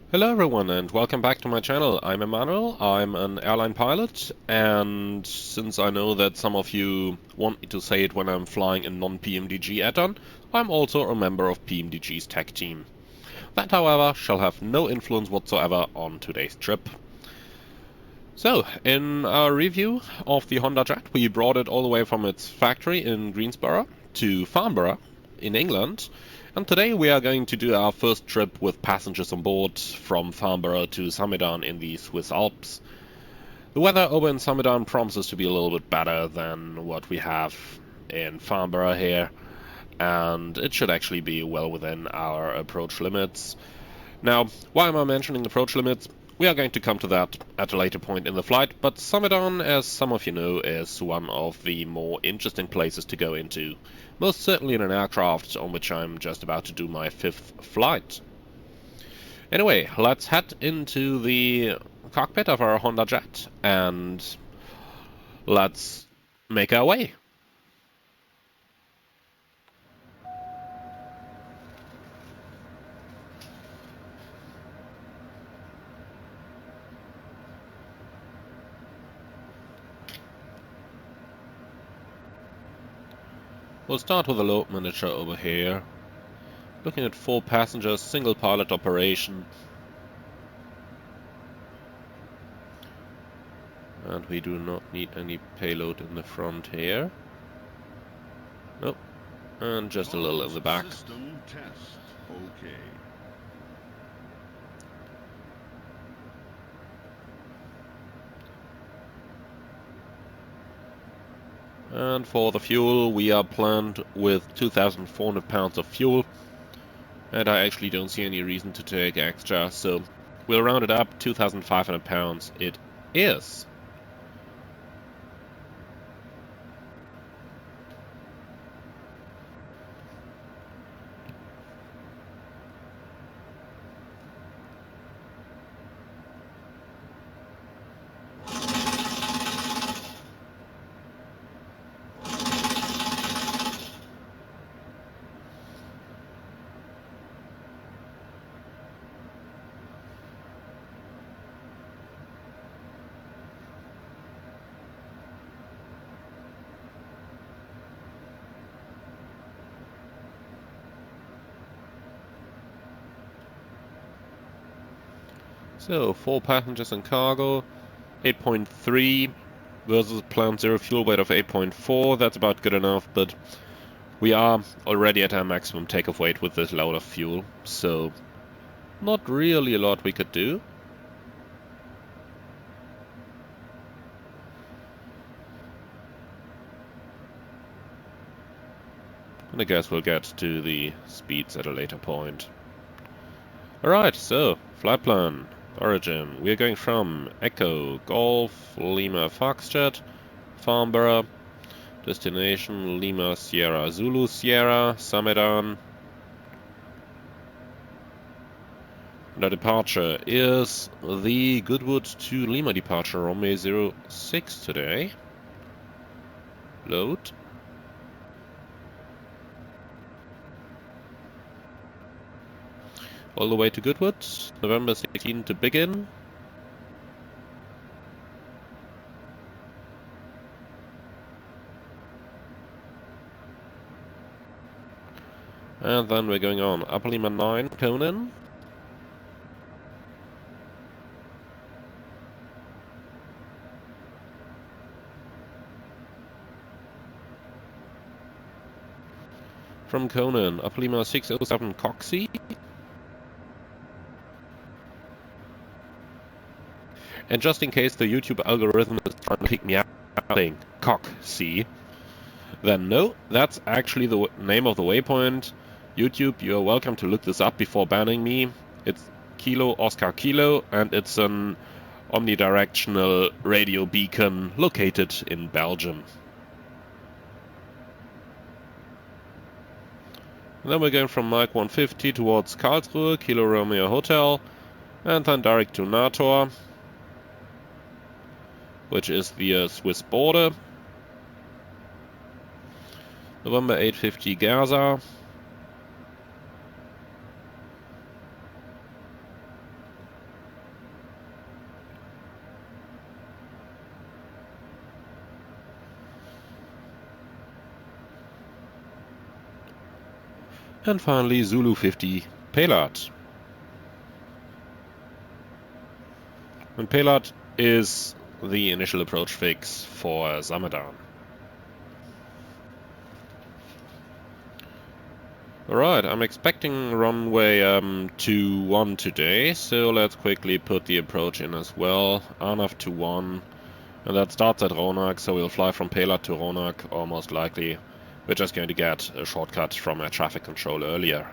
Hello everyone and welcome back to my channel. I'm Emmanuel, I'm an airline pilot, and since I know that some of you want me to say it when I'm flying a non-PMDG add-on, I'm also a member of PMDG's tech team. That, however, shall have no influence whatsoever on today's trip. So, in our review of the Hondajet, we brought it all the way from its factory in Greensboro to Farnborough in England. And today we are going to do our first trip with passengers on board from Farnborough to Samedan in the Swiss Alps. The weather over in Samedan promises to be a little bit better than what we have in Farnborough here, and it should actually be well within our approach limits. Now, why am I mentioning approach limits? We are going to come to that at a later point in the flight, but Samedan, as some of you know, is one of the more interesting places to go into. Most certainly in an aircraft on which I'm just about to do my 5th flight. Anyway, let's head into the cockpit of our Hondajet and let's make our way. We'll start with a load manager over here. Looking at 4 passengers, single pilot operation. And we do not need any payload in the front here. Nope. And just a little in the back. System test. Okay. And for the fuel, we are planned with 2,400 pounds of fuel. And I actually don't see any reason to take extra, so we'll round it up. 2,500 pounds it is. So, 4 passengers and cargo, 8.3 versus planned 0 fuel weight of 8.4. That's about good enough, but we are already at our maximum takeoff weight with this load of fuel, so not really a lot we could do. And I guess we'll get to the speeds at a later point. Alright, so, flight plan. Origin. We are going from Echo, Golf, Lima, Foxtrot, Farnborough. Destination, Lima, Sierra, Zulu, Sierra, Samedan. And our departure is the Goodwood to Lima departure, runway 06 today. Load. All the way to Goodwood, November 16 to begin. And then we're going on. Upper Lima 9, Conan. From Conan, Upper Lima 607, Coxie. And just in case the YouTube algorithm is trying to kick me out saying Cock-C, then no, that's actually the name of the waypoint. YouTube, you're welcome to look this up before banning me. It's Kilo Oscar Kilo, and it's an omnidirectional radio beacon located in Belgium. And then we're going from Mike 150 towards Karlsruhe, Kilo Romeo Hotel, and then direct to Nator, which is the Swiss border. November 850 Gaza. And finally Zulu 50 payload. And payload is the initial approach fix for Samedan. Alright, I'm expecting runway 21 today, so let's quickly put the approach in as well. RNAV 21, and that starts at Ronak, so we'll fly from payload to Ronak, or most likely we're just going to get a shortcut from air traffic control earlier.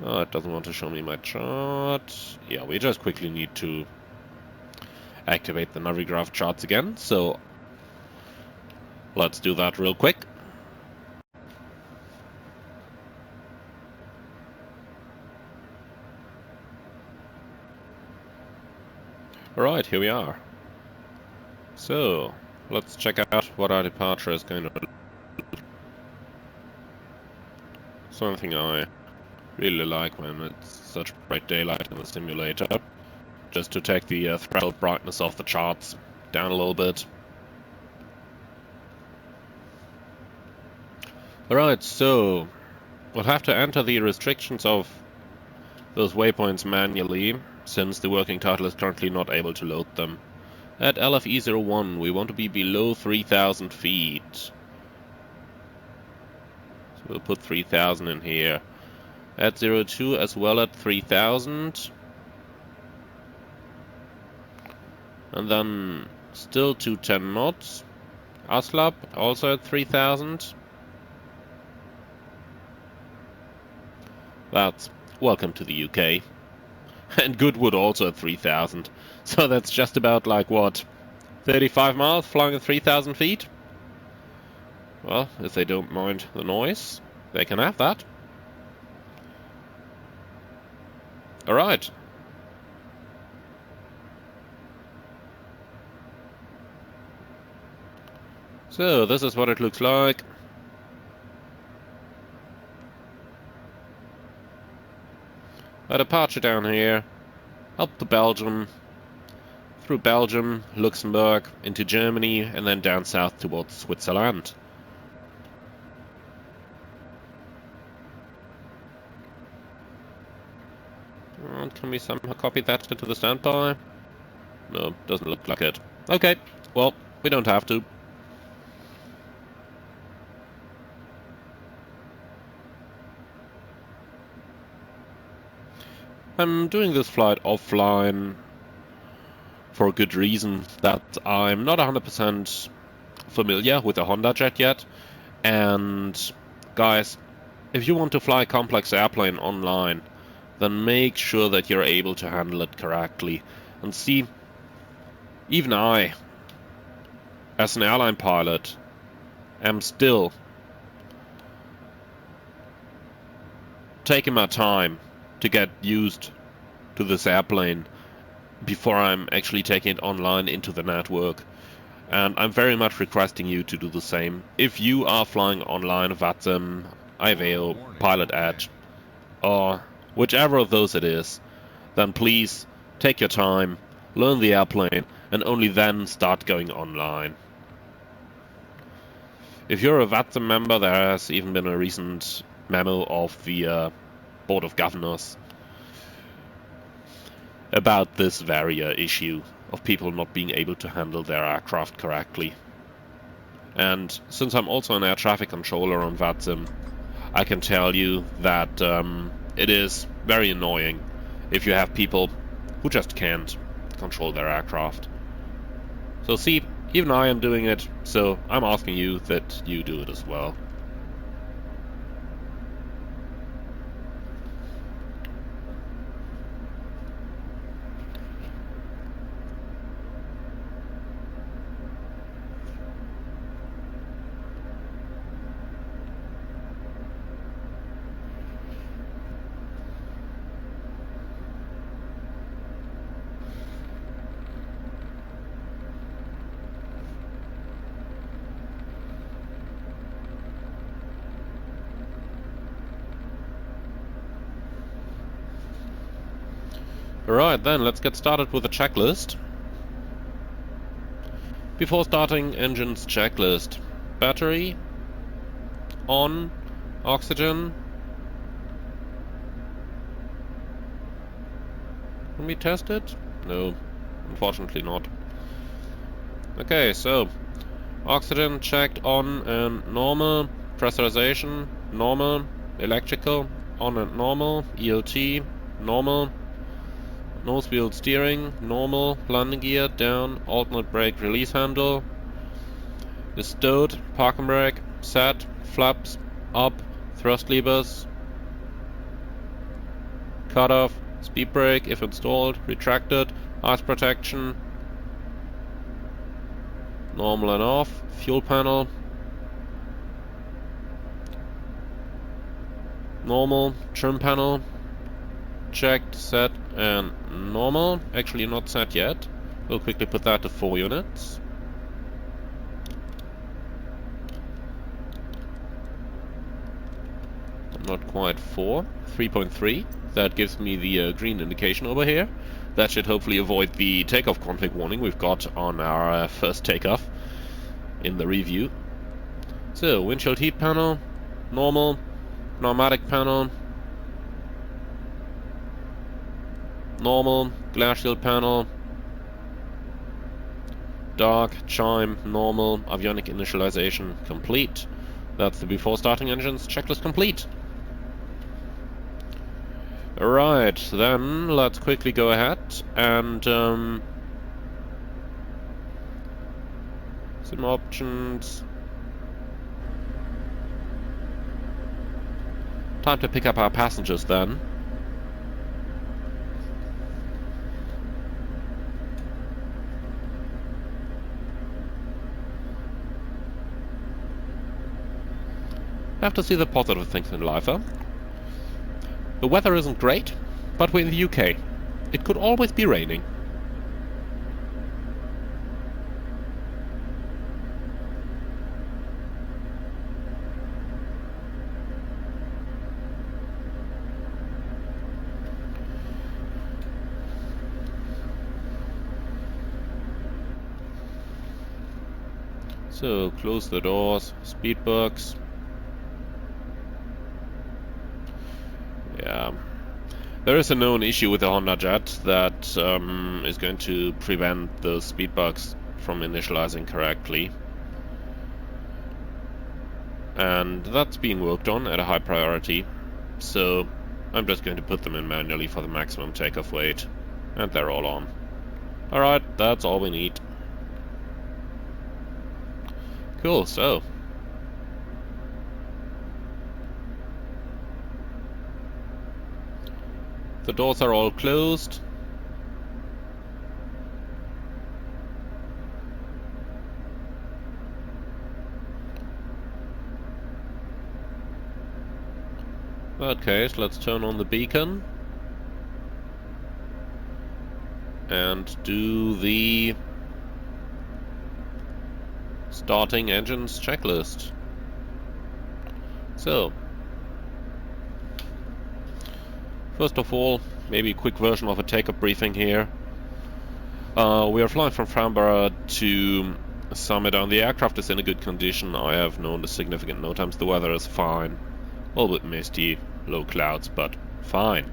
Oh, it doesn't want to show me my chart. Yeah, we just quickly need to activate the Navigraph charts again, so let's do that real quick. Alright, here we are. So, let's check out what our departure is going to look like. Something I really like when it's such bright daylight in the simulator. Just to take the throttle brightness of the charts down a little bit. Alright, so we'll have to enter the restrictions of those waypoints manually, since the working title is currently not able to load them. At LFE01 we want to be below 3,000 feet. So we'll put 3,000 in here. At 02 as well at 3,000. And then still 210 knots. Aslap also at 3,000. That's welcome to the UK. And Goodwood also at 3,000. So that's just about like what? 35 miles flying at 3,000 feet? Well, if they don't mind the noise, they can have that. Alright. So, this is what it looks like. A departure down here, up to Belgium, through Belgium, Luxembourg, into Germany, and then down south towards Switzerland. And can we somehow copy that into the standby? No, doesn't look like it. Okay, well, we don't have to. I'm doing this flight offline for a good reason, that I'm not 100% familiar with the Hondajet yet. And guys, if you want to fly a complex airplane online, then make sure that you're able to handle it correctly. And see, even I, as an airline pilot, am still taking my time to get used to this airplane before I'm actually taking it online into the network. And I'm very much requesting you to do the same. If you are flying online with Iveo, Pilot Edge, or whichever of those it is, then please take your time, learn the airplane, and only then start going online. If you're a VATSIM member, there has even been a recent memo of the Board of Governors about this very issue of people not being able to handle their aircraft correctly. And since I'm also an air traffic controller on VATSIM, I can tell you that it is very annoying if you have people who just can't control their aircraft. So see, even I am doing it, so I'm asking you that you do it as well. Alright, then let's get started with the checklist. Before starting, engines checklist. Battery on, oxygen. Can we test it? No, unfortunately not. Okay, so oxygen checked on and normal, pressurization normal, electrical on and normal, ELT normal, nose wheel steering normal, landing gear down, alternate brake release handle is stowed, parking brake set, flaps up, thrust levers cut off, speed brake if installed, retracted, ice protection normal and off, fuel panel normal, trim panel checked, set and normal. Actually not set yet. We'll quickly put that to 4 units. Not quite 4, 3.3. That gives me the green indication over here. That should hopefully avoid the takeoff conflict warning we've got on our first takeoff in the review. So, windshield heat panel, normal, pneumatic panel, normal, glass shield panel, dark, chime, normal, avionic initialization complete. That's the before starting engines checklist complete. Alright, then let's quickly go ahead and some options. Time to pick up our passengers then. Have to see the positive things in life, huh? The weather isn't great, but we're in the UK. It could always be raining. So, close the doors, speed box. Yeah, there is a known issue with the Hondajet that is going to prevent the speed bugs from initializing correctly. And that's being worked on at a high priority. So I'm just going to put them in manually for the maximum takeoff weight. And they're all on. Alright, that's all we need. Cool, so the doors are all closed. In that case, let's turn on the beacon and do the starting engines checklist. So, first of all, maybe a quick version of a takeoff briefing here. We are flying from Farnborough to Samedan. The aircraft is in a good condition. I have known the significant no times. The weather is fine. A little bit misty, low clouds, but fine.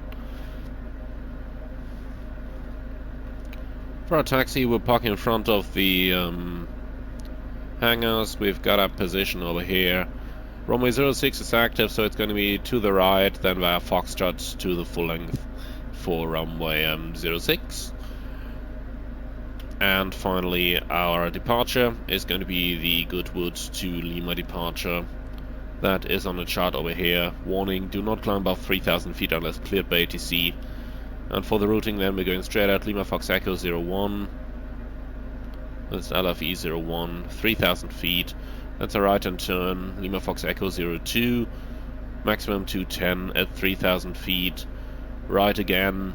For our taxi, we're parking in front of the hangars. We've got our position over here. Runway 06 is active, so it's going to be to the right, then via Foxtrot to the full length for runway 06. And finally, our departure is going to be the Goodwood to Lima departure. That is on the chart over here. Warning, do not climb above 3,000 feet unless cleared by ATC. And for the routing then, we're going straight out Lima Fox Echo 01. That's LFE 01, 3,000 feet. That's a right-hand turn, Lima Fox Echo 02, maximum 210 at 3,000 feet. Right again,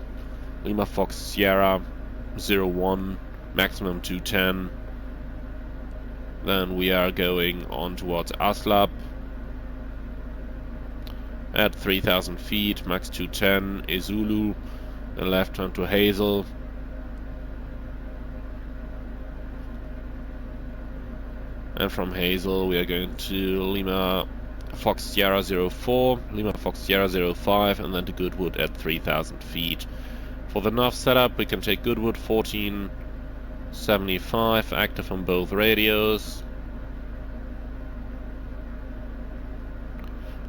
Lima Fox Sierra 01, maximum 210. Then we are going on towards Aslab at 3,000 feet, max 210, Izulu and left turn to Hazel. And from Hazel we are going to Lima Fox Sierra 04, Lima Fox Sierra 05, and then to Goodwood at 3,000 feet. For the nav setup we can take Goodwood 1475, active on both radios.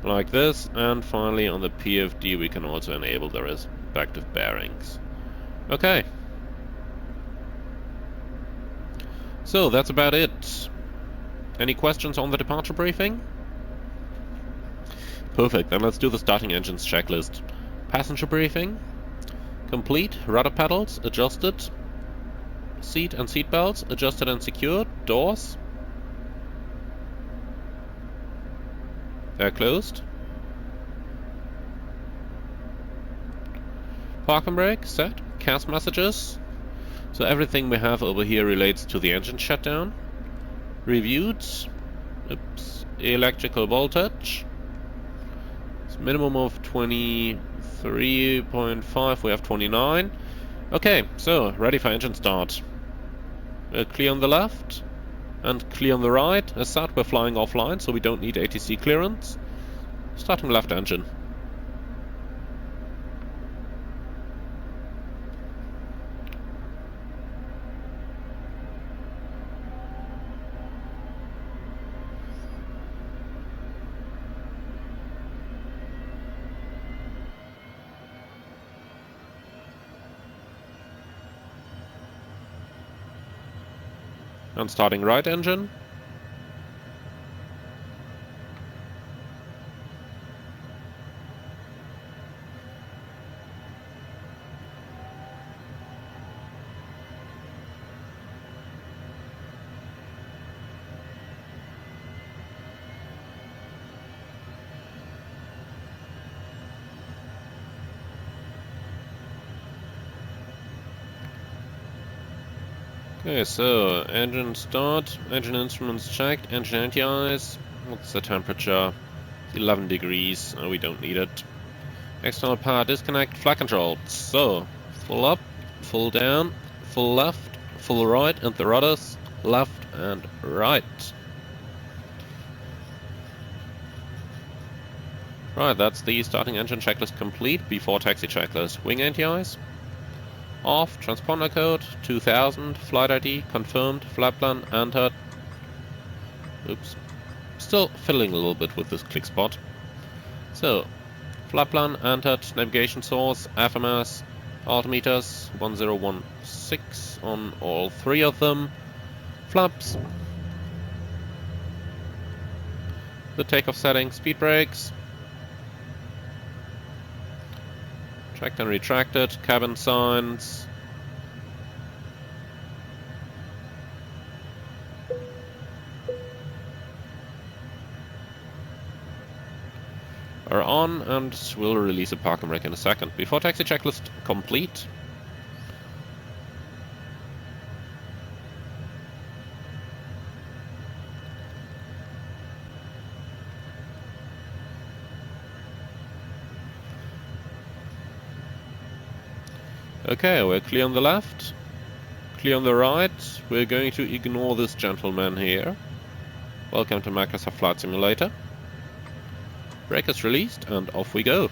Like this, and finally on the PFD we can also enable the respective bearings. Okay. So that's about it. Any questions on the departure briefing? Perfect, then let's do the starting engines checklist. Passenger briefing. Complete. Rudder pedals adjusted. Seat and seat belts adjusted and secured. Doors. They're closed. Parking brake set. CAS messages. So everything we have over here relates to the engine shutdown. Reviewed. Oops. Electrical voltage. It's minimum of 23.5. We have 29. Okay, so ready for engine start. Clear on the left and clear on the right. As such, we're flying offline, so we don't need ATC clearance. Starting left engine. And starting right engine. Okay, so engine start, engine instruments checked, engine anti-ice. What's the temperature? 11 degrees. Oh, we don't need it. External power disconnect, flight control. So, full up, full down, full left, full right, and the rudders left and right. Right, that's the starting engine checklist complete. Before taxi checklist. Wing anti-ice. Off, transponder code 2000, flight ID confirmed, flight plan entered. Oops. Still fiddling a little bit with this click spot. So, flight plan entered, navigation source, FMS, altimeters 1016 on all three of them. Flaps. The takeoff setting, speed brakes. Tracked and retracted, cabin signs. Are on, and we'll release a parking brake in a second. Before taxi checklist complete. Okay, we're clear on the left, clear on the right. We're going to ignore this gentleman here. Welcome to Microsoft Flight Simulator. Brake is released and off we go.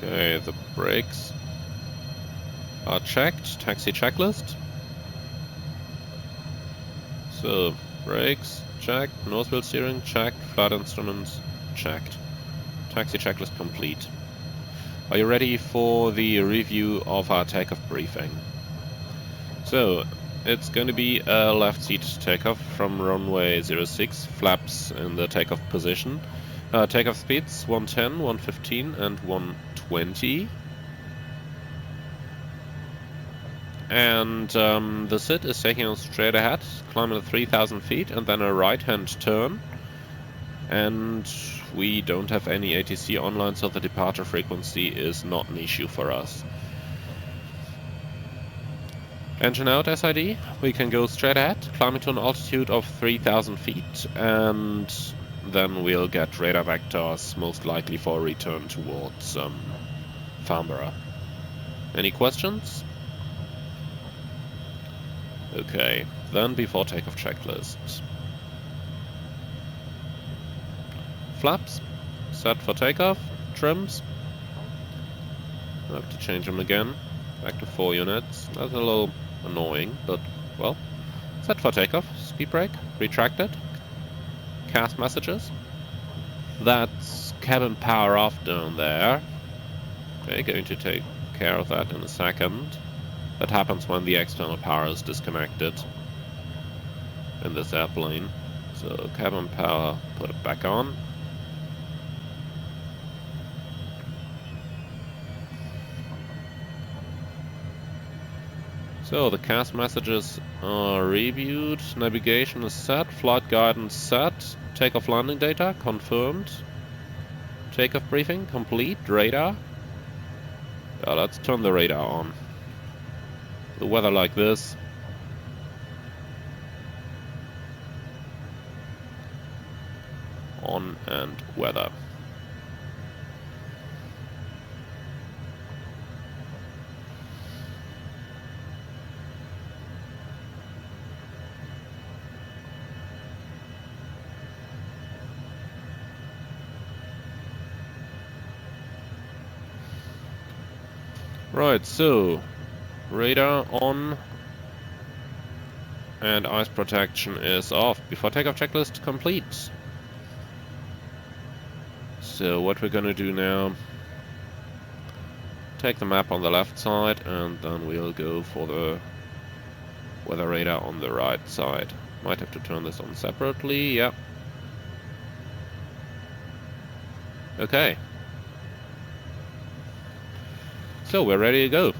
Okay, the brakes are checked. Taxi checklist. So, brakes checked, nose wheel steering checked, flight instruments checked. Taxi checklist complete. Are you ready for the review of our takeoff briefing? So, it's going to be a left seat takeoff from runway 06, flaps in the takeoff position. Takeoff speeds 110, 115 and 120. And the SID is taking us straight ahead, climbing at 3,000 feet and then a right-hand turn. And we don't have any ATC online, so the departure frequency is not an issue for us. Engine out SID, we can go straight ahead, climbing to an altitude of 3,000 feet, and then we'll get radar vectors, most likely for a return towards Farnborough. Any questions? Okay, then before takeoff checklist. Flaps, set for takeoff, trims. I have to change them again, back to 4 units. That's a little annoying, but well. Set for takeoff, speed brake, retracted. Cast messages. That's cabin power off down there. Okay, going to take care of that in a second. That happens when the external power is disconnected in this airplane. So cabin power, put it back on. So the cast messages are reviewed, navigation is set, flight guidance set, takeoff landing data confirmed, takeoff briefing complete, radar. Yeah, let's turn the radar on. The weather like this. On and weather. Right, so radar on and ice protection is off. Before takeoff checklist complete. So what we're gonna do now, take the map on the left side and then we'll go for the weather radar on the right side. Might have to turn this on separately, yeah. Okay. So we're ready to go.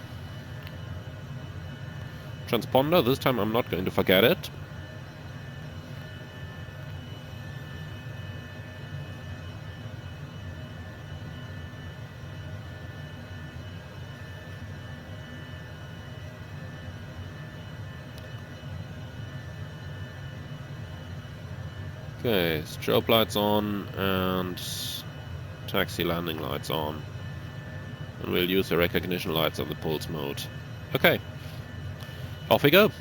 Transponder, this time I'm not going to forget it. Okay, strobe lights on and taxi landing lights on. And we'll use the recognition lights on the pulse mode. Okay, off we go.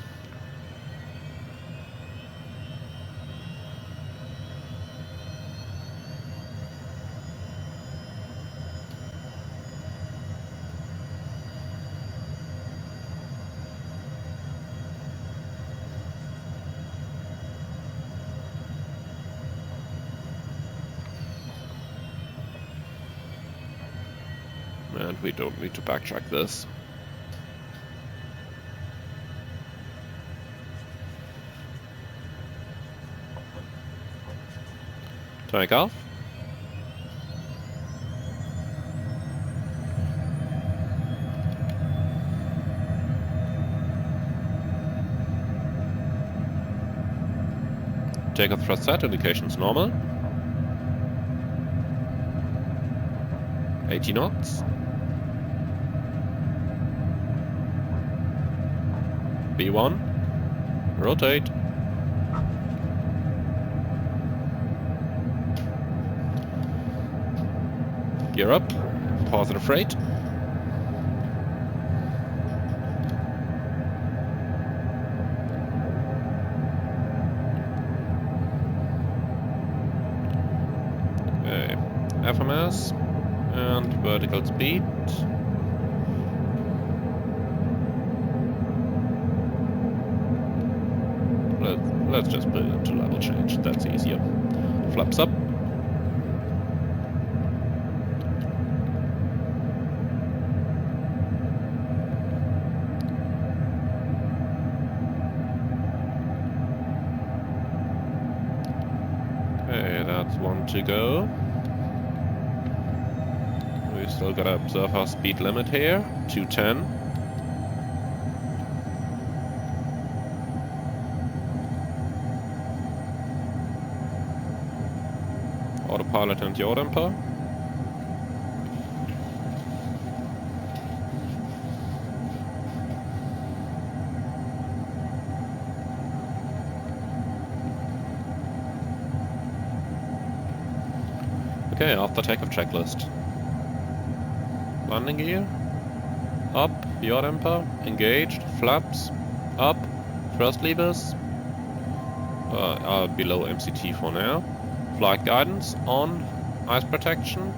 And we don't need to backtrack this. Take off. Take off thrust set, indications normal. 80 knots. B1. Rotate. Gear up. Positive freight. Okay. FMS and vertical speed. Let's just put it to level change, that's easier. Flaps up. Okay, that's one to go. Still gotta observe our speed limit here, 210. Autopilot and yaw damper. Okay, after takeoff checklist. Landing gear. Up, yaw damper, engaged, flaps, up, thrust levers. Are below MCT for now. Flight guidance on, ice protection.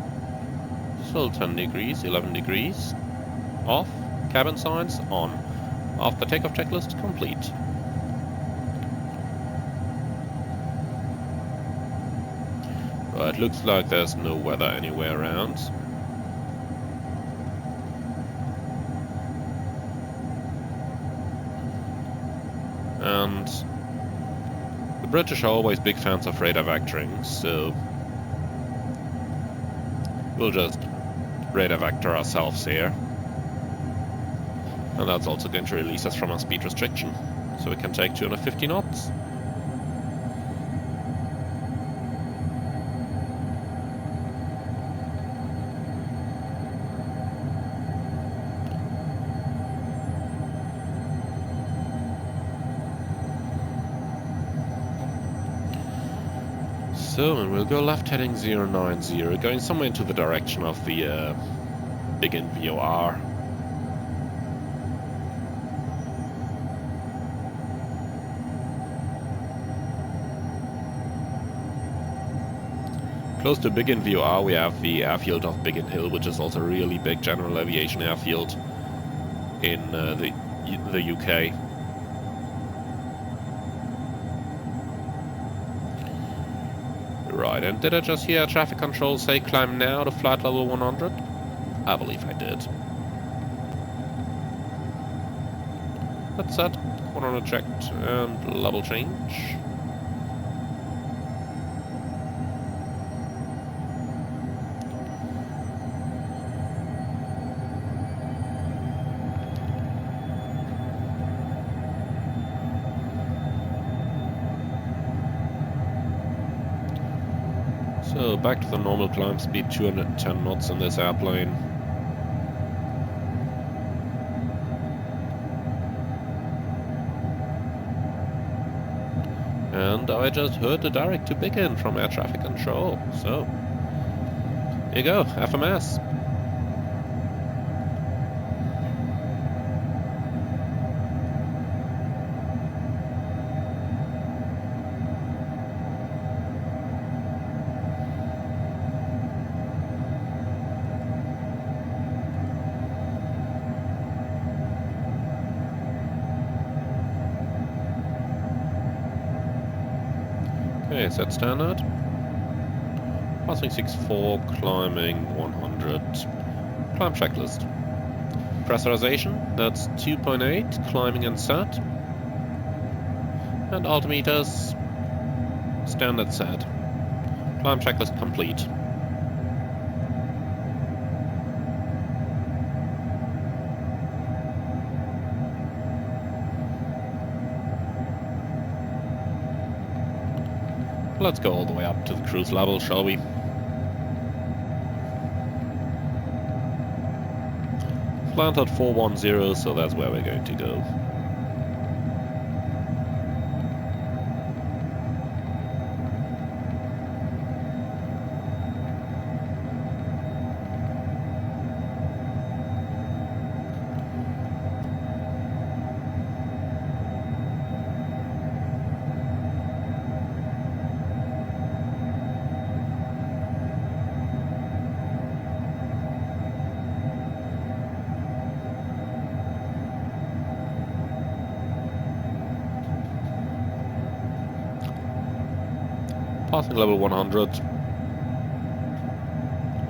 Still 10 degrees, 11 degrees. Off, cabin signs on. After takeoff checklist complete. Right, looks like there's no weather anywhere around. And the British are always big fans of radar vectoring, so we'll just radar vector ourselves here. And that's also going to release us from our speed restriction, so we can take 250 knots. So, and we'll go left heading 090, going somewhere into the direction of the big NVOR. Close to Biggin VOR we have the airfield of Biggin Hill, which is also a really big general aviation airfield in the UK. Right, and did I just hear traffic control say climb now to flight level 100? I believe I did. That's set, 100 checked, and level change. So back to the normal climb speed, 210 knots in this airplane. And I just heard the direct to Biggin from air traffic control, so here you go, FMS. Okay, set standard. Passing 6-4, climbing 100. Climb checklist. Pressurization, that's 2.8, climbing and set. And altimeters, standard set. Climb checklist complete. Let's go all the way up to the cruise level, shall we? Plant at 410, so that's where we're going to go. Passing level 100.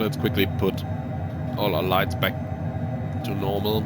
Let's quickly put all our lights back to normal.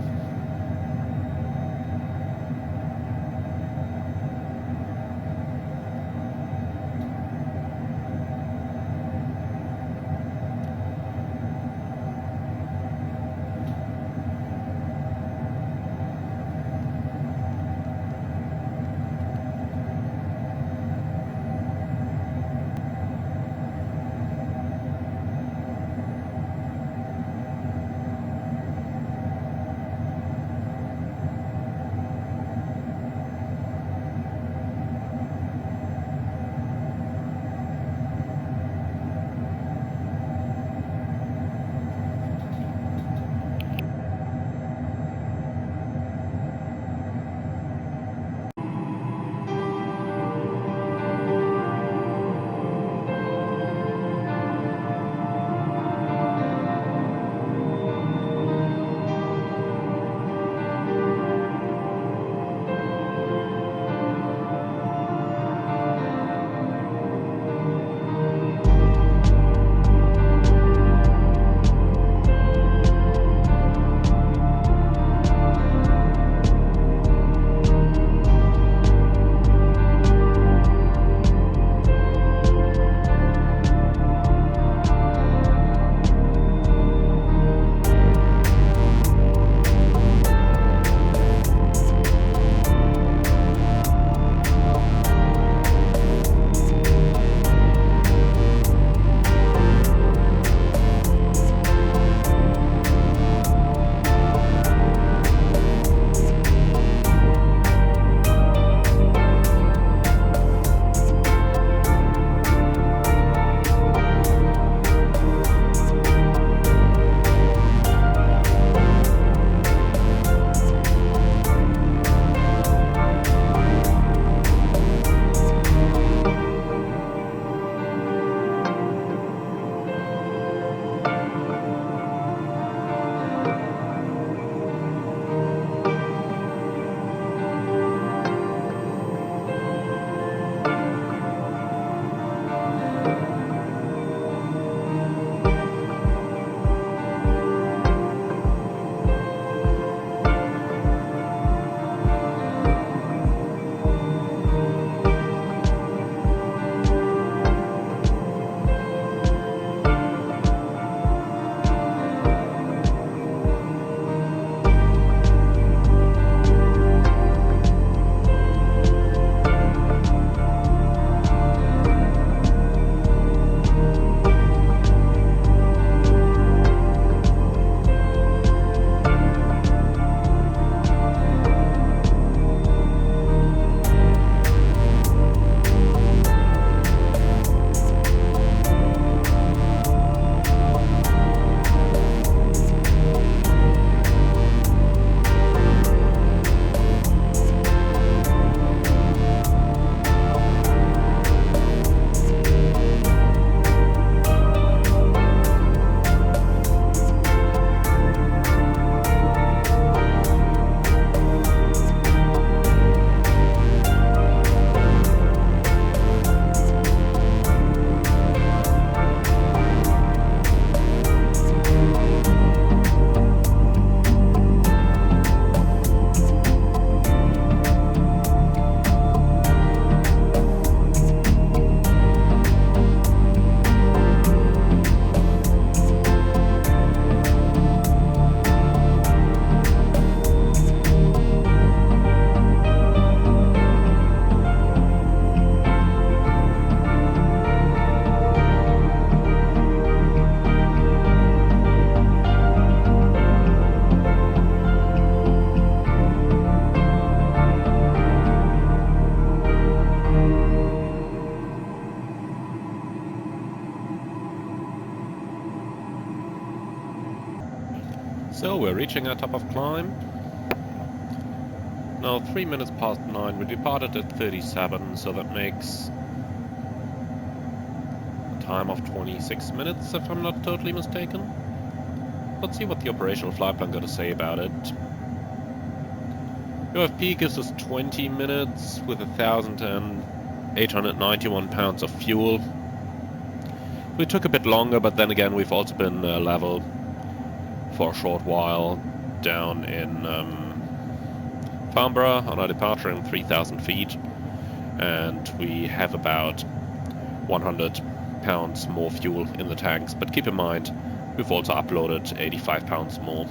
So we're reaching our top of climb. Now 3 minutes past 9, we departed at 37, so that makes a time of 26 minutes if I'm not totally mistaken. Let's see what the operational flight plan got to say about it. UFP gives us 20 minutes with 1,891 pounds of fuel. We took a bit longer, but then again we've also been level for a short while down in Farnborough on our departure in 3,000 feet, and we have about 100 pounds more fuel in the tanks, but keep in mind we've also uploaded 85 pounds more.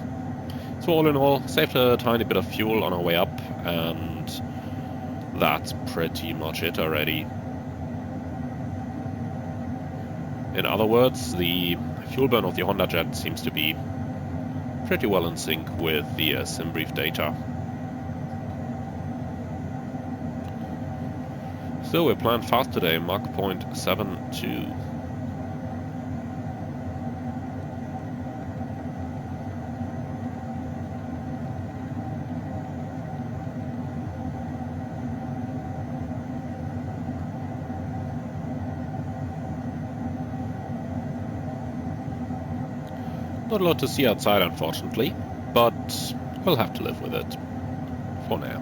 So all in all, saved a tiny bit of fuel on our way up, and that's pretty much it already. In other words, the fuel burn of the Hondajet seems to be pretty well in sync with the sim brief data. So we're planned fast today, Mach 0.72. Not a lot to see outside, unfortunately, but we'll have to live with it for now.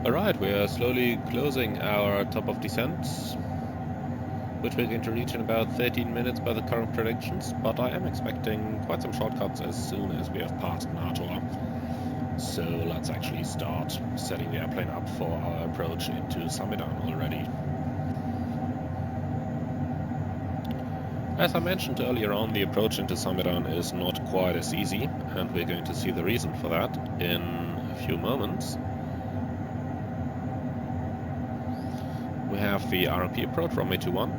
Alright, we are slowly closing our top of descent, which we're going to reach in about 13 minutes by the current predictions, but I am expecting quite some shortcuts as soon as we have passed Nator. So let's actually start setting the airplane up for our approach into Samedan already. As I mentioned earlier on, the approach into Samedan is not quite as easy, and we're going to see the reason for that in a few moments. We have the RMP approach, runway 21,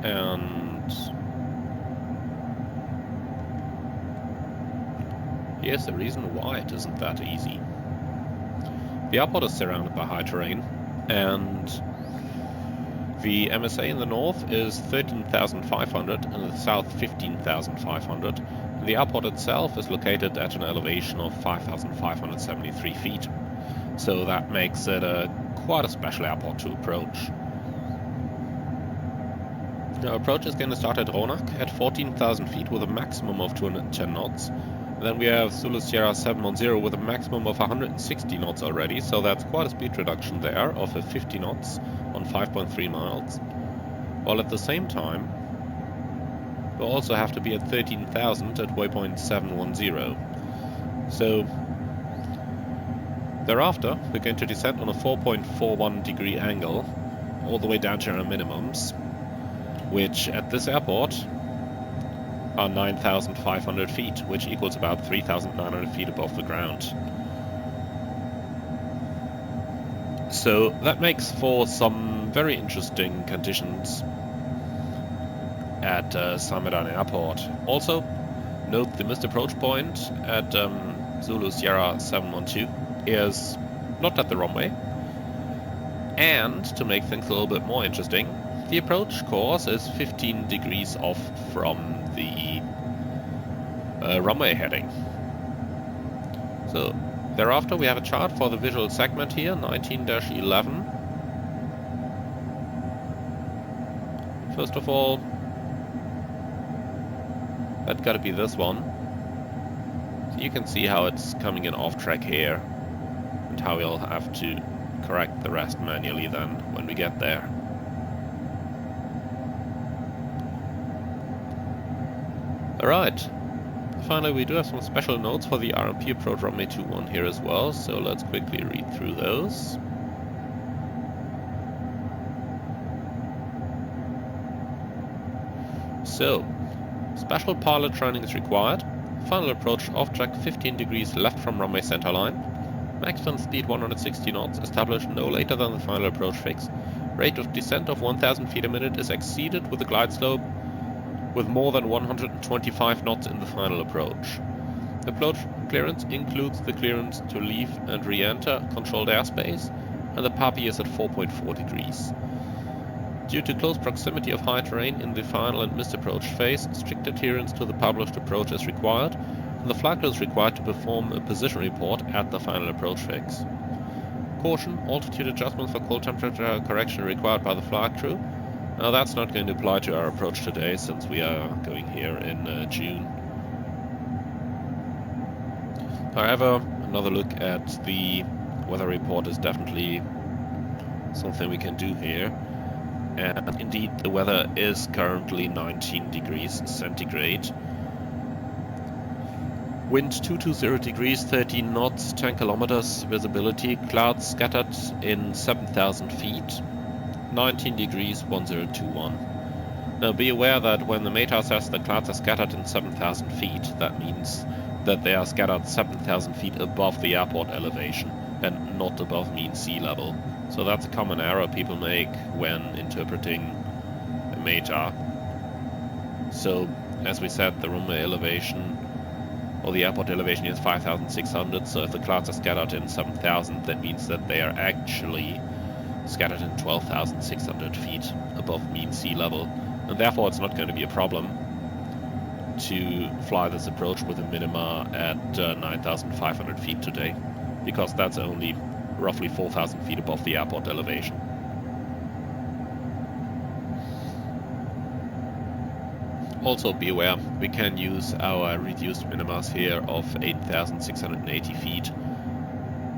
and here's the reason why it isn't that easy. The airport is surrounded by high terrain, and the MSA in the north is 13,500 and in the south 15,500. The airport itself is located at an elevation of 5,573 feet, so that makes it quite a special airport to approach. Our approach is going to start at Ronak at 14,000 feet with a maximum of 210 knots. Then we have Zulu Sierra 710 with a maximum of 160 knots already, so that's quite a speed reduction there of 50 knots on 5.3 miles. While at the same time, we'll also have to be at 13,000 at waypoint 710. So thereafter, we're going to descend on a 4.41 degree angle all the way down to our minimums, which at this airport are 9,500 feet, which equals about 3,900 feet above the ground. So that makes for some very interesting conditions at Samedan Airport. Also, note the missed approach point at Zulu Sierra 712 is not at the runway. And to make things a little bit more interesting, the approach course is 15 degrees off from the runway heading. So thereafter we have a chart for the visual segment here, 19-11. First of all, that's got to be this one. So you can see how it's coming in off track here, and how we'll have to correct the rest manually then when we get there. Alright, finally we do have some special notes for the RMP approach runway 21 here as well, so let's quickly read through those. So, special pilot training is required. Final approach off track 15 degrees left from runway centerline. Maximum speed 160 knots, established no later than the final approach fix. Rate of descent of 1000 feet a minute is exceeded with a glide slope with more than 125 knots in the final approach. Approach clearance includes the clearance to leave and re-enter controlled airspace, and the PAPI is at 4.4 degrees. Due to close proximity of high terrain in the final and missed approach phase, strict adherence to the published approach is required, and the flight crew is required to perform a position report at the final approach fix. Caution, altitude adjustments for cold temperature correction required by the flight crew. Now that's not going to apply to our approach today, since we are going here in June. However, another look at the weather report is definitely something we can do here. And indeed, the weather is currently 19 degrees centigrade. Wind 220 degrees, 13 knots, 10 kilometers. Visibility, clouds scattered in 7,000 feet. 19 degrees, 1021. Now be aware that when the META says the clouds are scattered in 7,000 feet, that means that they are scattered 7,000 feet above the airport elevation and not above mean sea level. So that's a common error people make when interpreting a META. So, as we said, the runway elevation or the airport elevation is 5,600, so if the clouds are scattered in 7,000, that means that they are actually scattered in 12,600 feet above mean sea level, and therefore it's not going to be a problem to fly this approach with a minima at 9,500 feet today, because that's only roughly 4,000 feet above the airport elevation. Also be aware, we can use our reduced minimas here of 8,680 feet,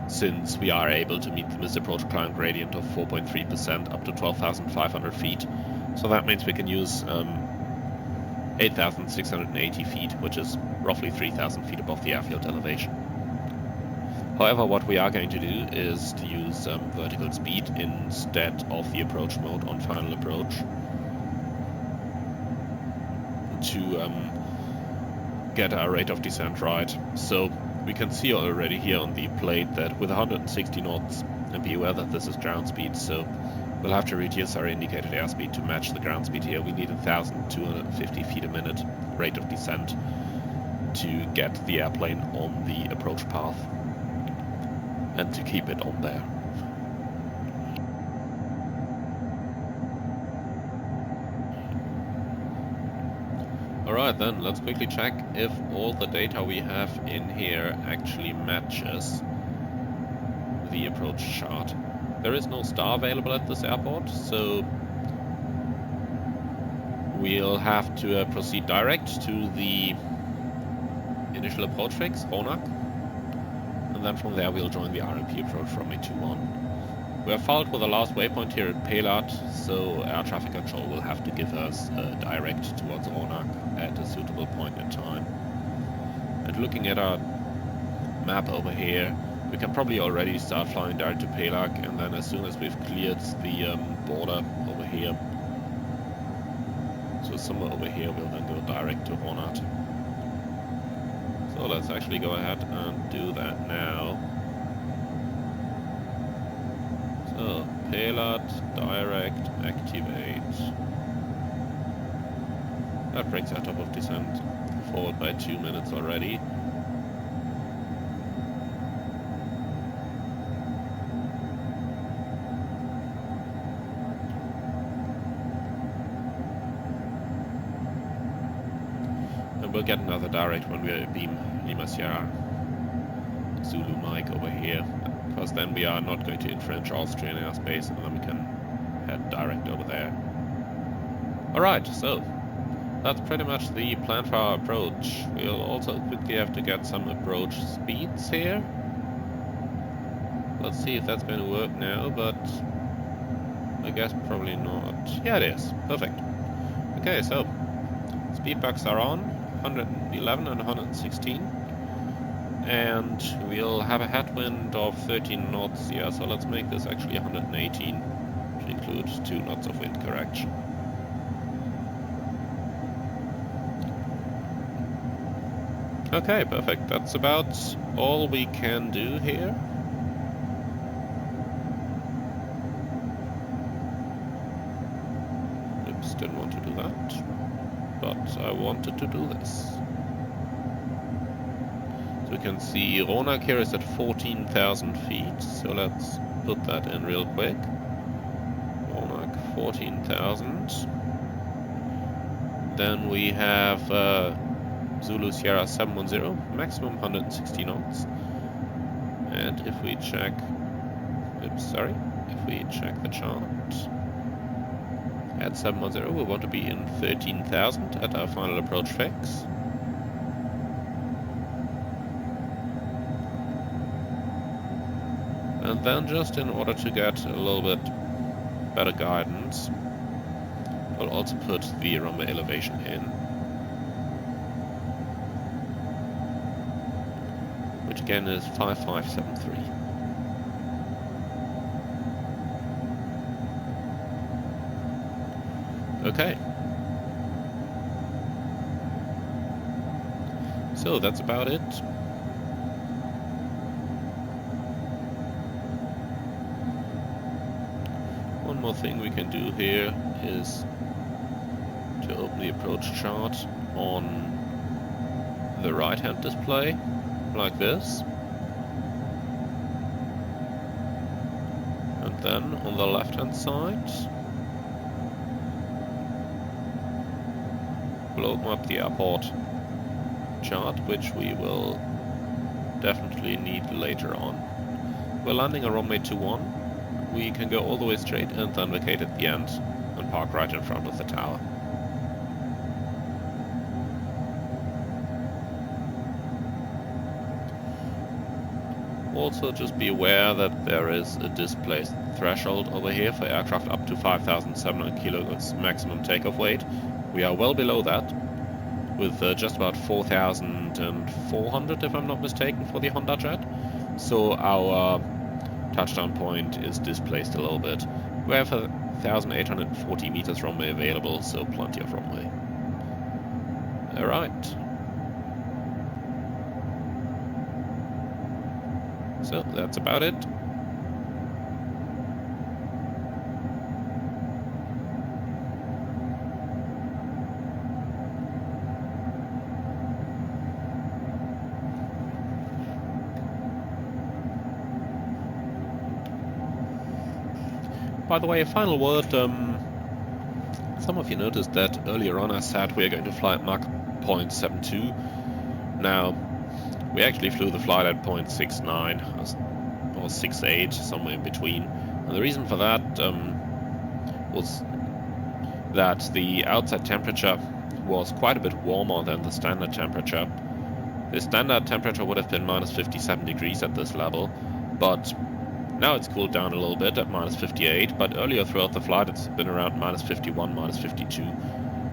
since we are able to meet the missed approach climb gradient of 4.3% up to 12,500 feet. So that means we can use 8,680 feet, which is roughly 3,000 feet above the airfield elevation. However, what we are going to do is to use vertical speed instead of the approach mode on final approach. to get our rate of descent right. So we can see already here on the plate that with 160 knots, and be aware that this is ground speed, so we'll have to reduce our indicated airspeed to match the ground speed here. We need 1,250 feet a minute rate of descent to get the airplane on the approach path and to keep it on there. Alright then, let's quickly check if all the data we have in here actually matches the approach chart. There is no star available at this airport, so we'll have to proceed direct to the initial approach fix, Hondajet, and then from there we'll join the RMP approach from runway 21. We are followed with the last waypoint here at Payload, so air traffic control will have to give us direct towards Hondajet at a suitable point in time. And looking at our map over here, we can probably already start flying direct to Payload, and then as soon as we've cleared the border over here, so somewhere over here, we'll then go direct to Hondajet. So let's actually go ahead and do that now. So, Payload, direct, activate. That brings our top of descent forward by 2 minutes already. And we'll get another direct when we beam Lima Sierra Zulu Mike over here, because then we are not going to infringe Austrian airspace, and then we can head direct over there. Alright, so that's pretty much the plan for our approach. We'll also quickly have to get some approach speeds here. Let's see if that's going to work now, but I guess probably not. Yeah, it is. Perfect. Okay, so speed bucks are on, 111 and 116. And we'll have a headwind of 13 knots here, so let's make this actually 118 to include 2 knots of wind correction. Okay, perfect. That's about all we can do here. Oops, didn't want to do that, but I wanted to do this. We can see Hondajet here is at 14,000 feet, so let's put that in real quick. Hondajet 14,000. Then we have Zulu Sierra 710, maximum 160 knots. And if we check, if we check the chart at 710, we want to be in 13,000 at our final approach fix. And then, just in order to get a little bit better guidance, we'll also put the runway elevation in, which again is 5573. Okay. So that's about it. One more thing we can do here is to open the approach chart on the right hand display, like this. And then on the left hand side, we'll open up the airport chart, which we will definitely need later on. We're landing on runway 21. We can go all the way straight and then vacate at the end and park right in front of the tower. Also, just be aware that there is a displaced threshold over here for aircraft up to 5,700 kilograms maximum takeoff weight. We are well below that, with just about 4,400 if I'm not mistaken for the Hondajet. So our touchdown point is displaced a little bit. We have 1,840 meters runway available, so plenty of runway. Alright. So that's about it. By the way, a final word, some of you noticed that earlier on I said we are going to fly at Mach 0.72. Now, we actually flew the flight at 0.69 or 68, somewhere in between. And the reason for that was that the outside temperature was quite a bit warmer than the standard temperature. The standard temperature would have been minus 57 degrees at this level, but now it's cooled down a little bit at minus 58, but earlier throughout the flight it's been around minus 51, minus 52.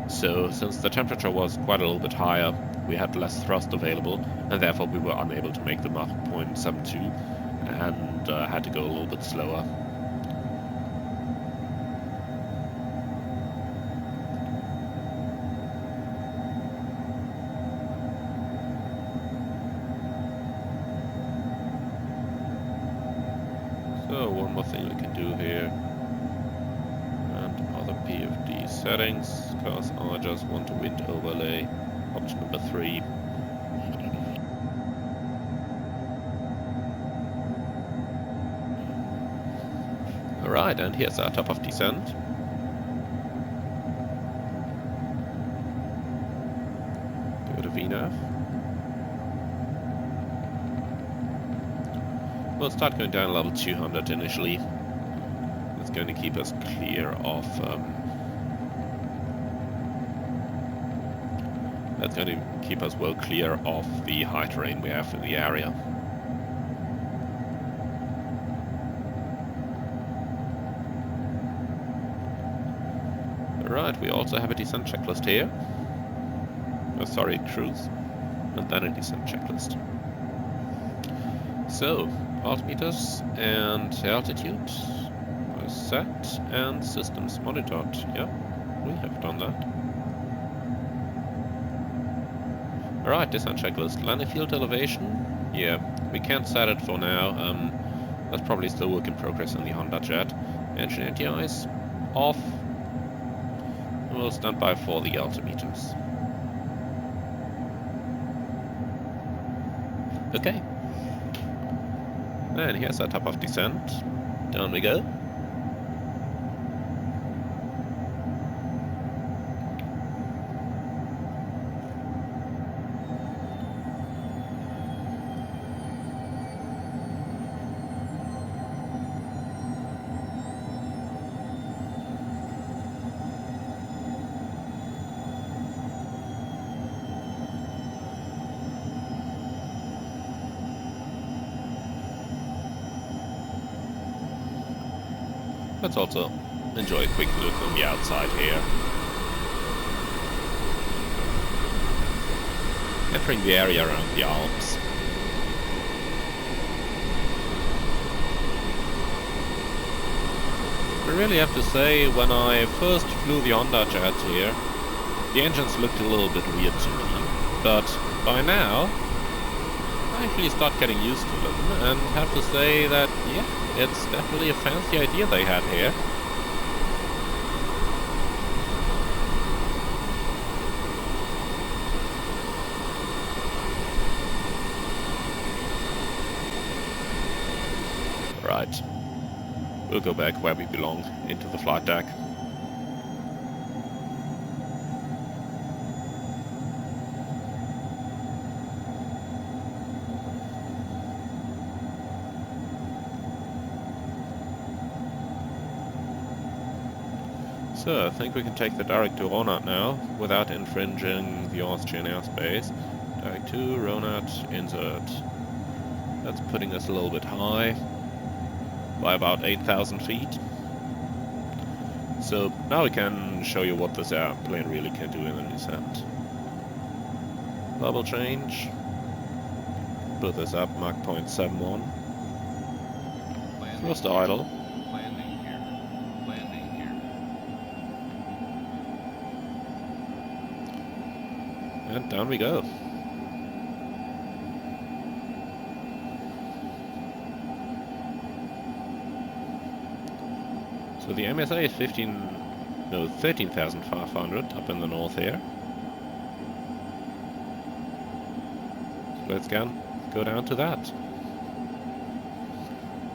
So since the temperature was quite a little bit higher, we had less thrust available, and therefore we were unable to make the Mach 0.72 and had to go a little bit slower. So one more thing we can do here, and other PFD settings, because I just want to wind overlay, option number 3. Alright, and here's our top of descent. Go to VNAV. We'll start going down level 200 initially. It's going to keep us clear of that's going to keep us well clear of the high terrain we have in the area. Alright, we also have a descent checklist here. Oh, sorry, cruise. And then a descent checklist. So, altimeters and altitude are set and systems monitored. Yeah, we have done that. Alright, descent checklist. Landing field elevation. Yeah, we can't set it for now. That's probably still work in progress in the Hondajet. Engine anti-ice off. We'll stand by for the altimeters. Okay. And here's our top of descent. Down we go. Let's also enjoy a quick look on the outside here. Entering the area around the Alps. I really have to say, when I first flew the Hondajet here, the engines looked a little bit weird to me, but by now I actually start getting used to them and have to say that, yeah, it's definitely a fancy idea they had here. Right. We'll go back where we belong, into the flight deck. So, I think we can take the direct to Ronat now, without infringing the Austrian airspace. Direct to Ronat, insert. That's putting us a little bit high, by about 8,000 feet. So, now we can show you what this airplane really can do in a descent. Level change. Put this up, Mach 0.71. Thrust idle. And down we go. So the MSA is 13,500 up in the north here. So let's go down to that.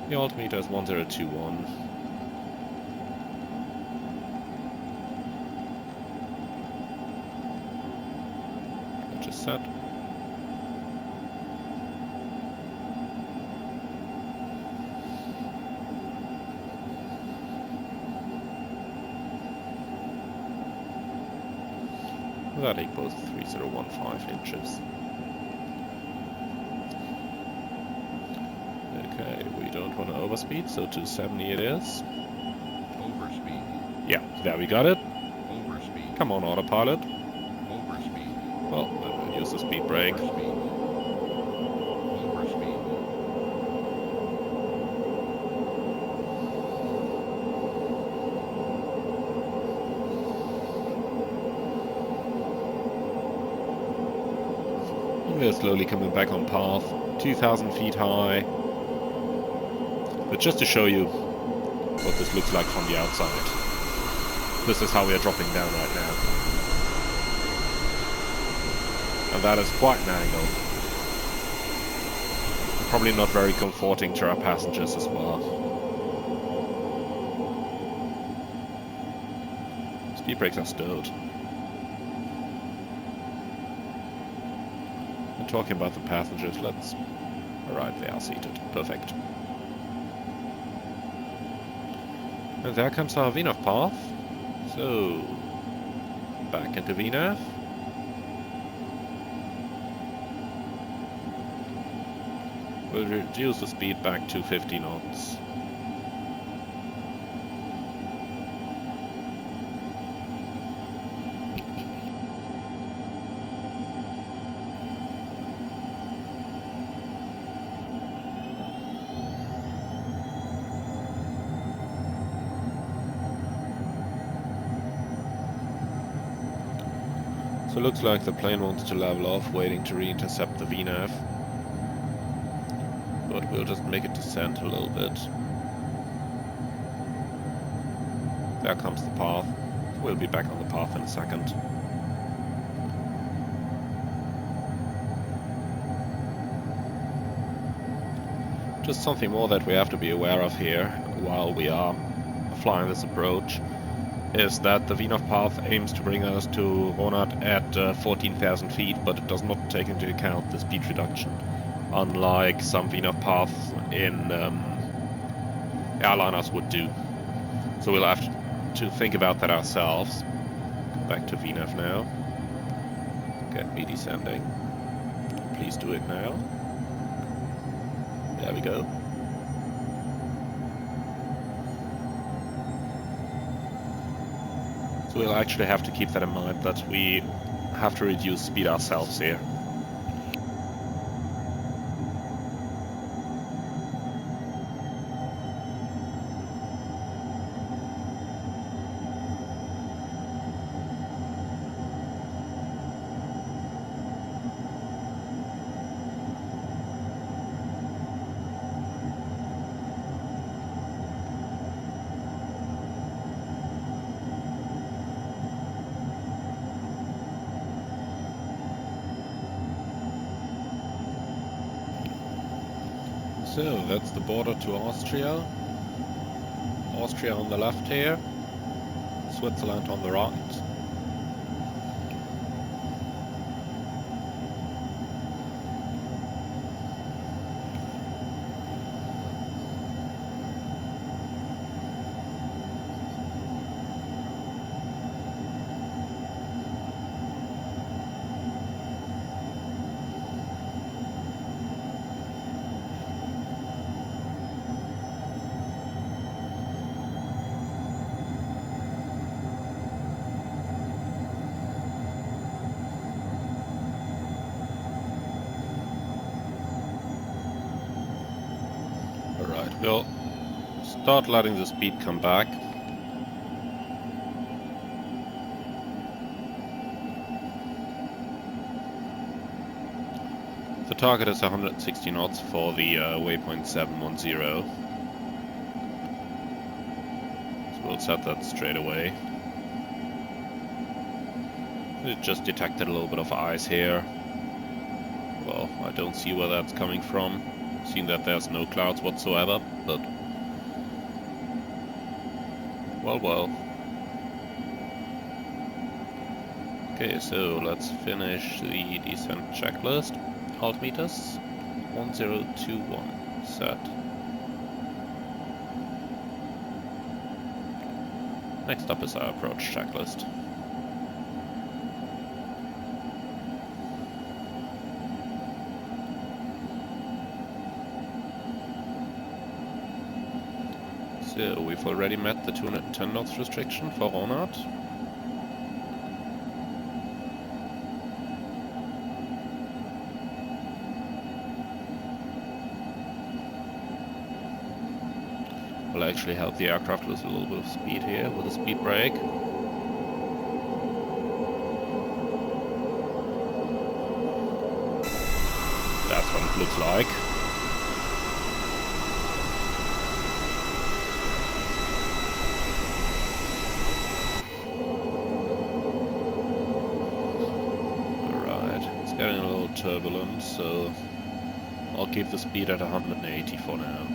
The altimeter is 1021. Just set. That equals 3015 inches. Okay, we don't want to overspeed, so 270 it is. Overspeed. Yeah, there we got it. Overspeed. Come on, autopilot. Overspeed. Well, then we'll use the speed brake. Overspeed. Overspeed. We're slowly coming back on path, 2,000 feet high. But just to show you what this looks like from the outside, this is how we are dropping down right now. And that is quite an angle. Probably not very comforting to our passengers as well. Speed brakes are stowed. And talking about the passengers, let's... Alright, they are seated. Perfect. And there comes our VNAV path. So, back into VNAV. We'll reduce the speed back to 50 knots. So it looks like the plane wants to level off, waiting to re-intercept the VNAV. But we'll just make it descend a little bit. There comes the path. We'll be back on the path in a second. Just something more that we have to be aware of here while we are flying this approach is that the VNAV path aims to bring us to Ronald at 14,000 feet, but it does not take into account the speed reduction, unlike some VNAV paths in airliners would do. So we'll have to think about that ourselves. Go back to VNAV now. Get me descending. Please do it now. There we go. So we'll actually have to keep that in mind, that we have to reduce speed ourselves here. So that's the border to Austria. Austria on the left here, Switzerland on the right. We'll start letting the speed come back. The target is 160 knots for the waypoint 710. So we'll set that straight away. It just detected a little bit of ice here. Well, I don't see where that's coming from. Seeing that there's no clouds whatsoever, but... well. Okay, so let's finish the descent checklist. Altimeters 1021 set. Next up is our approach checklist. So we've already met the 210 knots restriction for Ronald. Will actually help the aircraft lose a little bit of speed here with a speed brake. That's what it looks like. Alright, it's getting a little turbulent, so I'll keep the speed at 180 for now.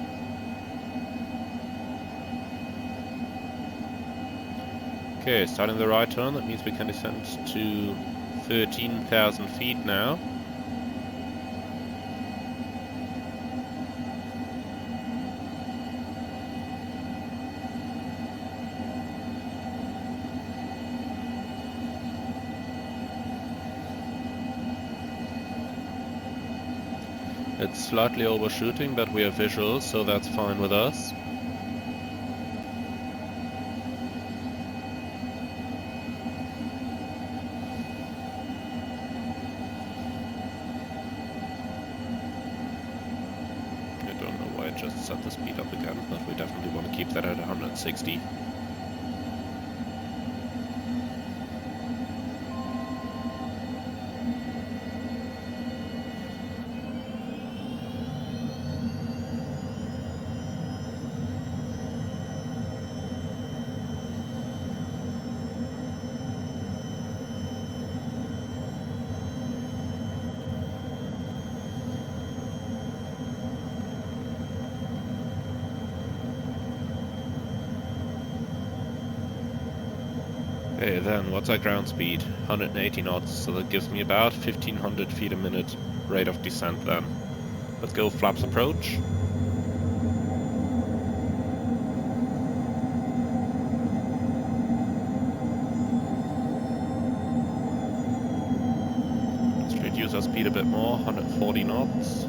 Okay, starting the right turn, that means we can descend to 13,000 feet now. It's slightly overshooting, but we have visuals, so that's fine with us. Set the speed up again, but we definitely want to keep that at 160. Okay, then what's our ground speed? 180 knots, so that gives me about 1500 feet a minute rate of descent then. Let's go flaps approach. Let's reduce our speed a bit more, 140 knots.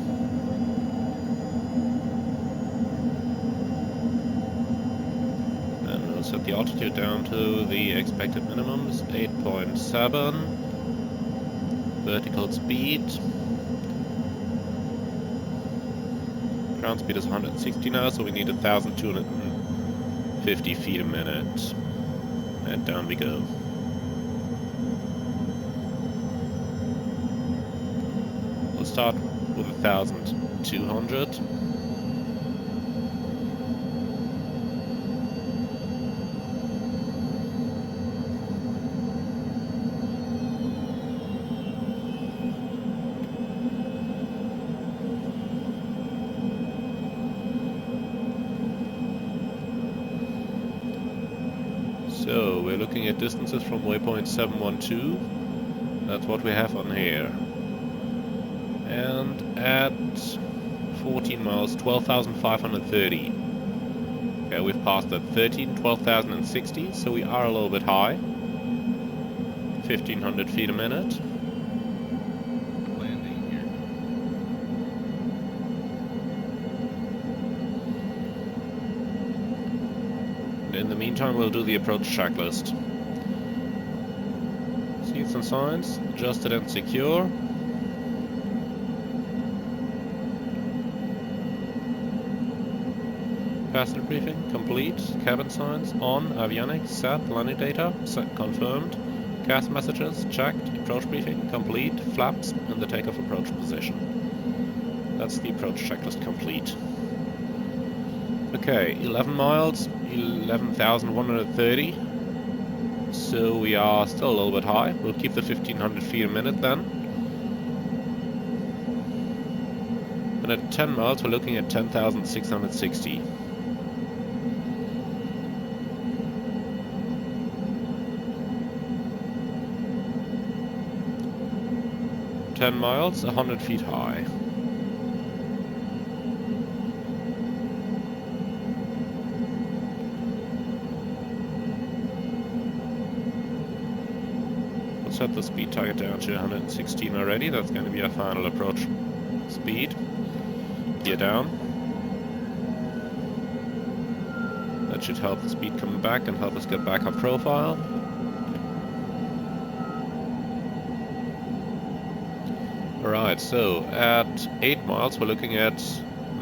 Set the altitude down to the expected minimums, 8.7. Vertical speed. Ground speed is 160 now, so we need 1,250 feet a minute. And down we go. We'll start with 1,200. So we're looking at distances from waypoint 712. That's what we have on here. And at 14 miles, 12,530. Okay, we've passed at 13, 12,060, so we are a little bit high. 1,500 feet a minute. Landing here. In the meantime, we'll do the approach checklist. Seats and signs, adjusted and secure. Passenger briefing, complete. Cabin signs, on. Avionics, set. Landing data, set, confirmed. Gas messages checked, approach briefing complete, flaps in the takeoff approach position. That's the approach checklist complete. Okay, 11 miles, 11,130. So we are still a little bit high. We'll keep the 1500 feet a minute then. And at 10 miles, we're looking at 10,660. Ten miles, 100 feet high. We'll set the speed target down to 116 already. That's going to be our final approach speed. Gear down. That should help the speed coming back and help us get back on profile. Alright, so at 8 miles we're looking at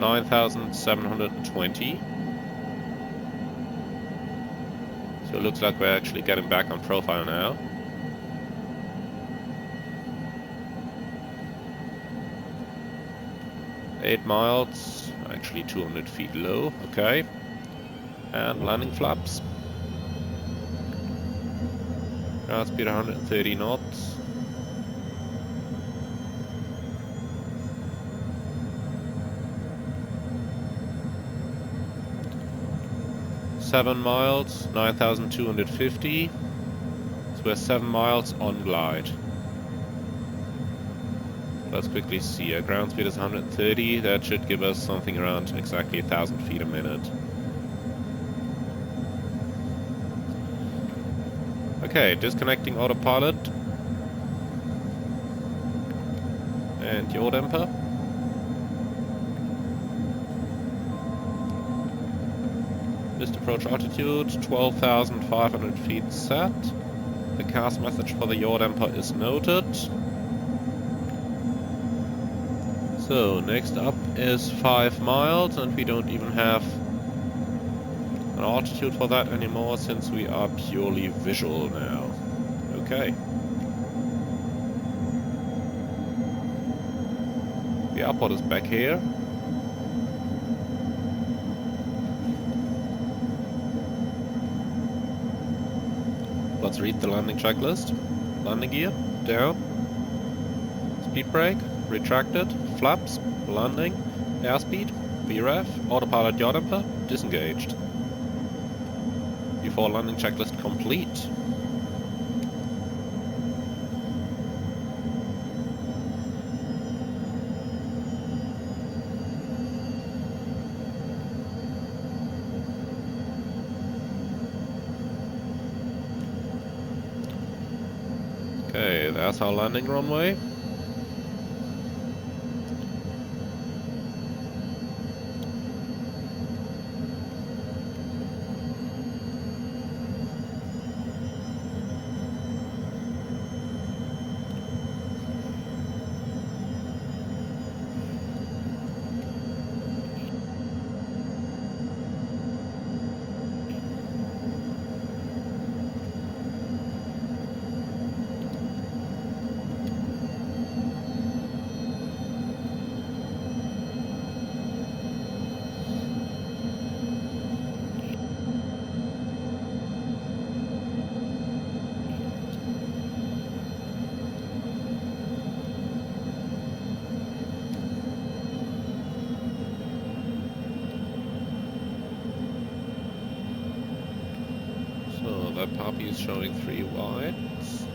9,720. So it looks like we're actually getting back on profile now. Eight miles, actually 200 feet low, okay. And landing flaps. Ground speed 130 knots. Seven miles, 9,250. So we're 7 miles on glide. Let's quickly see. Our ground speed is 130. That should give us something around exactly 1,000 feet a minute. Okay, disconnecting autopilot. And yaw damper. Missed approach altitude, 12,500 feet set. The cast message for the yaw damper is noted. So, next up is 5 miles, and we don't even have an altitude for that anymore, since we are purely visual now. Okay. The airport is back here. Let's read the landing checklist. Landing gear, down. Speed brake, retracted. Flaps, landing. Airspeed, VREF. Autopilot yaw damper, disengaged. Before landing checklist complete. Okay, that's our landing runway. That puppy is showing 3 wides.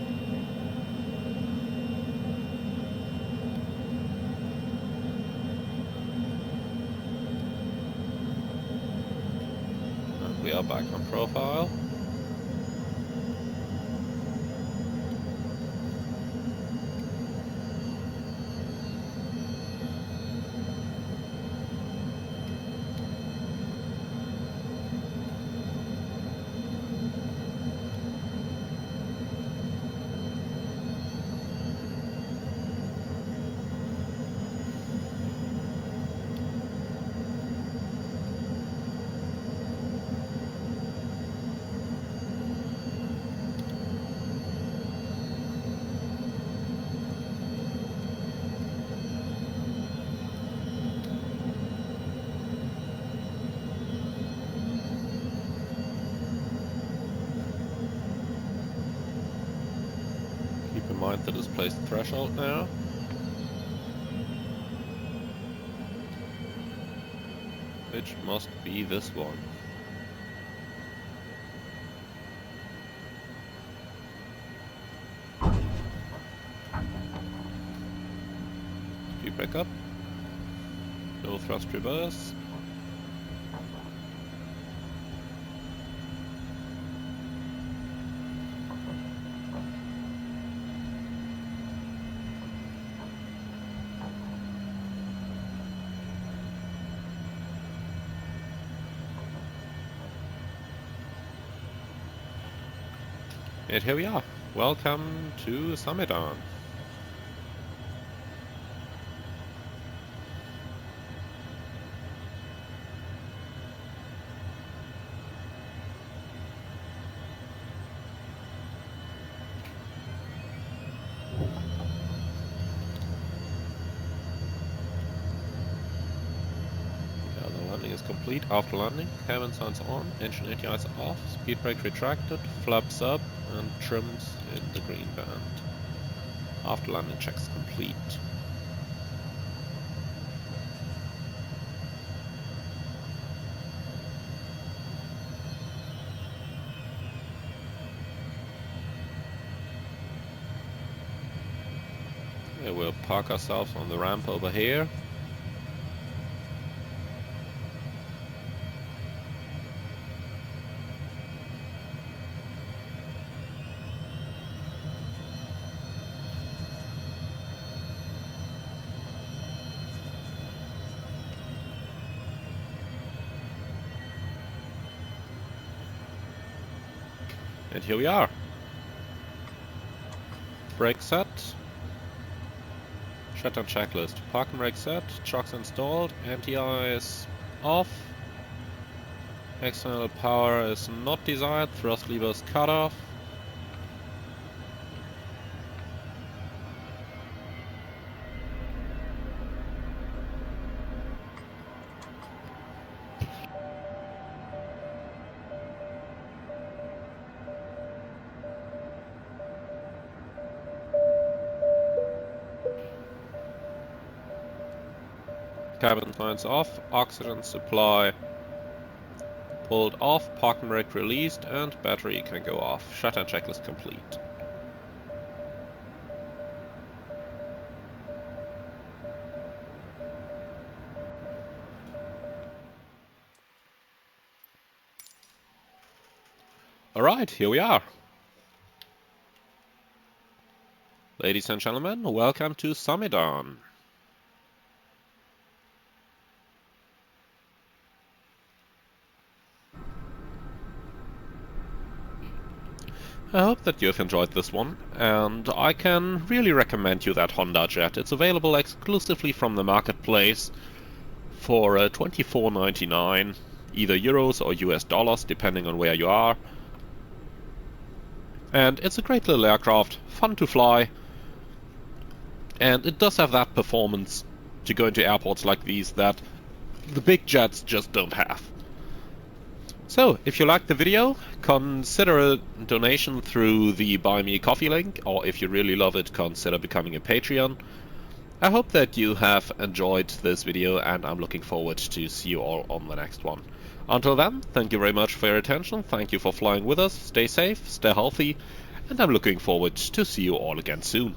And we are back on profile. find the displaced threshold now. Which must be this one. Speed brake up. No thrust reverse. And here we are. Welcome to Samedan. Is complete. After landing, cabin signs on, engine ATIs off, speed brake retracted, flaps up, and trims in the green band. After landing checks complete. Okay, we'll park ourselves on the ramp over here. And here we are. Brake set. Shutdown checklist. Park and brake set. Chocks installed. Anti-ice off. External power is not desired. Thrust levers cut off. Cabin signs off, oxygen supply pulled off, parking brake released, and battery can go off. Shutdown checklist complete. Alright, here we are. Ladies and gentlemen, welcome to Samedan. I hope that you have enjoyed this one, and I can really recommend you that Hondajet. It's available exclusively from the marketplace for $24.99, either euros or US dollars, depending on where you are. And it's a great little aircraft, fun to fly, and it does have that performance to go into airports like these that the big jets just don't have. So, if you liked the video, consider a donation through the Buy Me a Coffee link, or if you really love it, consider becoming a Patreon. I hope that you have enjoyed this video, and I'm looking forward to see you all on the next one. Until then, thank you very much for your attention, thank you for flying with us, stay safe, stay healthy, and I'm looking forward to see you all again soon.